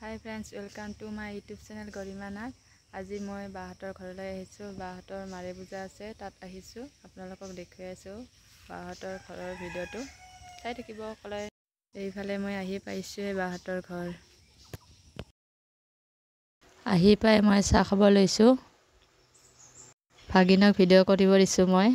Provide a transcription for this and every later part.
Hi friends, welcome to my YouTube channel Garima Nag. আজি মই বাহতৰ ঘৰলৈ আহিছো। বাহতৰ মাৰে পূজা আছে, তাত আহিছো। আপোনালোকক দেখুৱাই আছো বাহতৰ ঘৰৰ ভিডিওটো চাই থাকিব কলে। এইফালে মই আহি পাইছো বাহতৰ ঘৰ। আহি পাই মই চাহ খাব লৈছো। ভাগিনক ভিডিও কৰিব দিছো মই।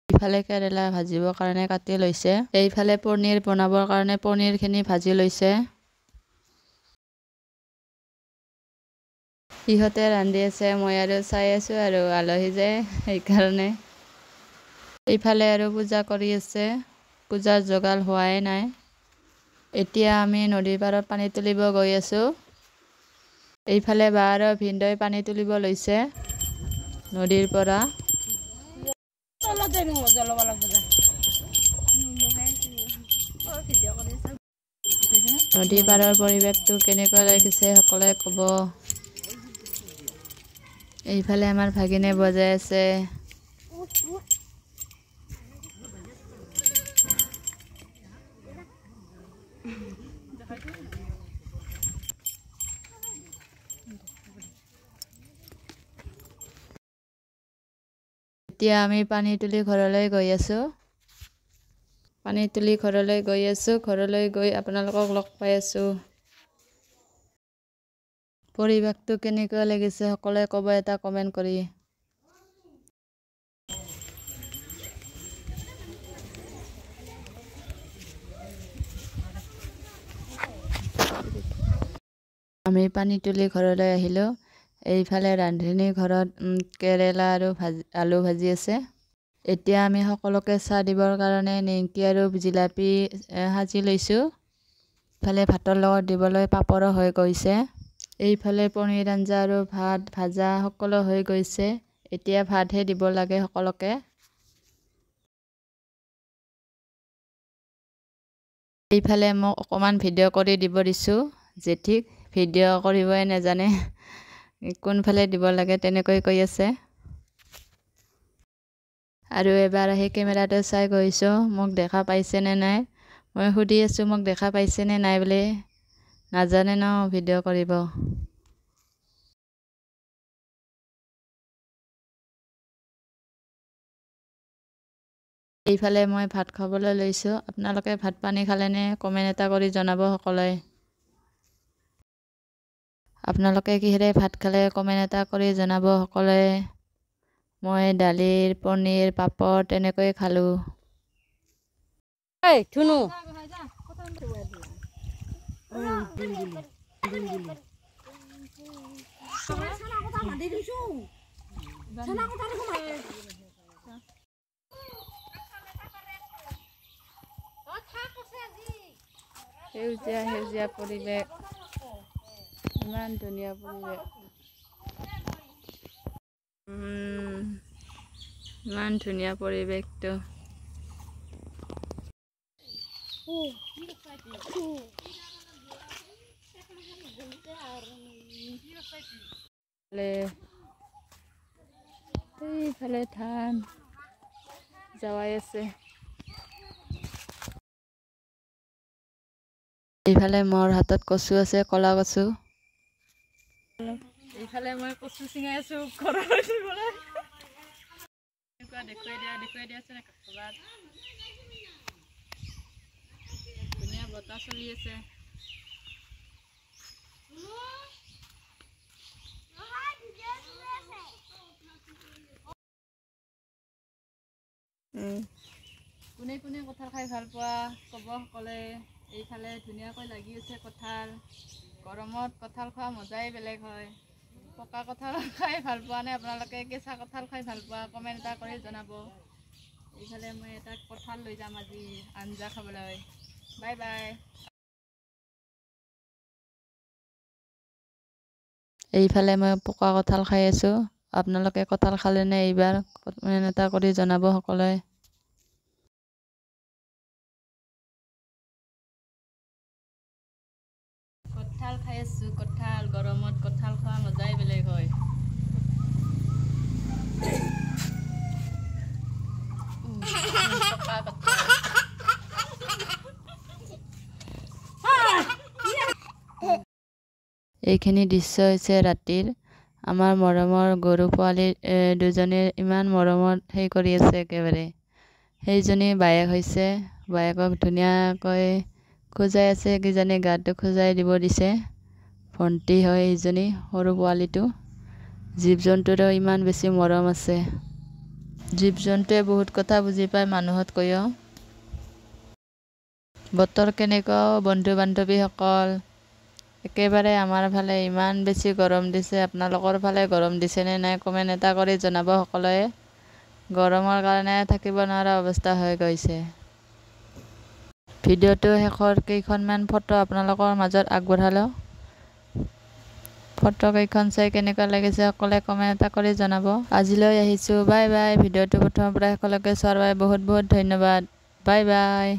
এইফালে কেৰেলা ভাজিবৰ কাৰণে কাটি লৈছে। এইফালে পনীৰ বনাবৰ কাৰণে পনীৰখিনি ভাজি লৈছে। ইহঁতে ৰান্ধি আছে, মই আৰু চাই আছো আৰু আলহী যে সেইকাৰণে। এইফালে আৰু পূজা কৰি আছে। পূজাৰ যোগাৰ হোৱাই নাই। এতিয়া আমি নদীৰ পাৰত পানী তুলিব গৈ আছো। এইফালে বা আৰু ভিনদৈ পানী তুলিব লৈছে নদীৰ পৰা। নদীৰ পাৰৰ পৰিৱেশটো কেনেকুৱা লাগিছে সকলোৱে ক'ব। এইফালে আমাৰ ভাগিনে বজাই আছে। এতিয়া আমি পানী তুলি ঘৰলৈ গৈ আছো। পানী তুলি ঘৰলৈ গৈ আছো। ঘৰলৈ গৈ আপোনালোকক লগ পাই আছো। পৰিৱেশটো কেনেকুৱা লাগিছে সকলোৱে ক'ব এটা কমেন্ট কৰি। আমি পানী তুলি ঘৰলৈ আহিলো। এইফালে ৰান্ধনী ঘৰত কেৰেলা আৰু আলু ভাজি আছে। এতিয়া আমি সকলোকে চাহ দিবৰ কাৰণে নিমকি আৰু জিলাপি সাজি লৈছো। ইফালে ভাতৰ লগত দিবলৈ পাপৰো হৈ গৈছে। এইফালে পনীৰ আঞ্জা আৰু ভাত ভাজা সকলো হৈ গৈছে। এতিয়া ভাতহে দিব লাগে সকলোকে। এইফালে মোক অকমান ভিডিও কৰি দিব দিছো। জেঠিক ভিডিও কৰিবই নাজানে, কোনফালে দিব লাগে তেনেকৈ কৈ আছে। আৰু এবাৰ আহি কেমেৰাটো চাই গৈছো মোক দেখা পাইছে নে নাই। মই সুধি আছো মোক দেখা পাইছে নে নাই বুলি। নাজানে ন ভিডিও কৰিব। এইফালে মই ভাত খাবলৈ লৈছো। আপোনালোকে ভাত পানী খালেনে কমেন্ট এটা কৰি জনাব সকলোৱে। আপোনালোকে কিহেৰে ভাত খালে কমেন্ট এটা কৰি জনাব সকলোৱে। মই দালিৰ পনীৰ পাপৰ তেনেকৈ খালো। এই থুনু সেউজীয়া সেউজীয়া পৰিৱেশ, ইমান ধুনীয়া পৰিৱেশ। ইমান ধুনীয়া পৰিৱেশটো। এইফালে ধান যাৱাই আছে। এইফালে মোৰ হাতত কচু আছে, কলা কচু। এইফালে মই কচু চিঙাই আছো ঘৰলৈ দিবলৈ। দেখুৱাই দিয়াচোন ক'ৰবাত। ধুনীয়া বতাহ চলি আছে। কোনে কোনে কঁঠাল খাই ভাল পোৱা ক'ব সকলে। এইফালে ধুনীয়াকৈ লাগি আছে কঁঠাল। গৰমত কঁঠাল খোৱা মজাই বেলেগ হয়। পকা কঁঠাল খাই ভাল পোৱা নে আপোনালোকে কেঁচা কঁঠাল খাই ভাল পোৱা কমেন্ট এটা কৰি জনাব। এইফালে মই এটা কঁঠাল লৈ যাম আজি আঞ্জা খাবলৈ। Bye bye. এইফালে মই পকা কঁঠাল খাই আছো। আপোনালোকে কঁঠাল খালেনে এইবাৰ কমেন্ট এটা কৰি জনাব সকলোৱে। কঁঠাল খাই আছো, কঁঠাল গৰমত কঁঠাল খোৱা মজাই বেলেগ হয়। পকা কঁঠাল। এইখিনি দৃশ্য হৈছে ৰাতিৰ। আমাৰ মৰমৰ গৰু পোৱালি দুজনীৰ ইমান মৰমত কৰি আছে একেবাৰে। সেইজনী বায়েক হৈছে, বায়েকক ধুনীয়াকৈ খোজাই আছে, কিজানি গাটো খোজাই দিব দিছে। ভণ্টি হয় এইজনী, সৰু পোৱালিটো। জীৱ জন্তুৰো ইমান বেছি মৰম আছে। জীৱ জন্তুৱে বহুত কথা বুজি পায় মানুহতকৈও। বতৰ কেনেকুৱা বন্ধু বান্ধৱীসকল? একেবাৰে আমাৰ ফালে ইমান বেছি গৰম দিছে। আপোনালোকৰ ফালে গৰম দিছেনে নাই কমেণ্ট এটা কৰি জনাব সকলোৱে। গৰমৰ কাৰণে থাকিব নোৱাৰা অৱস্থা হৈ গৈছে। ভিডিঅ'টো শেষৰ কেইখনমান ফটো আপোনালোকৰ মাজত আগবঢ়ালোঁ। ফটো কেইখন চাই কেনেকুৱা লাগিছে সকলোৱে কমেণ্ট এটা কৰি জনাব। আজিলৈ আহিছোঁ, বাই বাই। ভিডিঅ'টো প্ৰথমৰ পৰা শেষলৈকে চোৱাৰ বাবে বহুত বহুত ধন্যবাদ। Bye bye.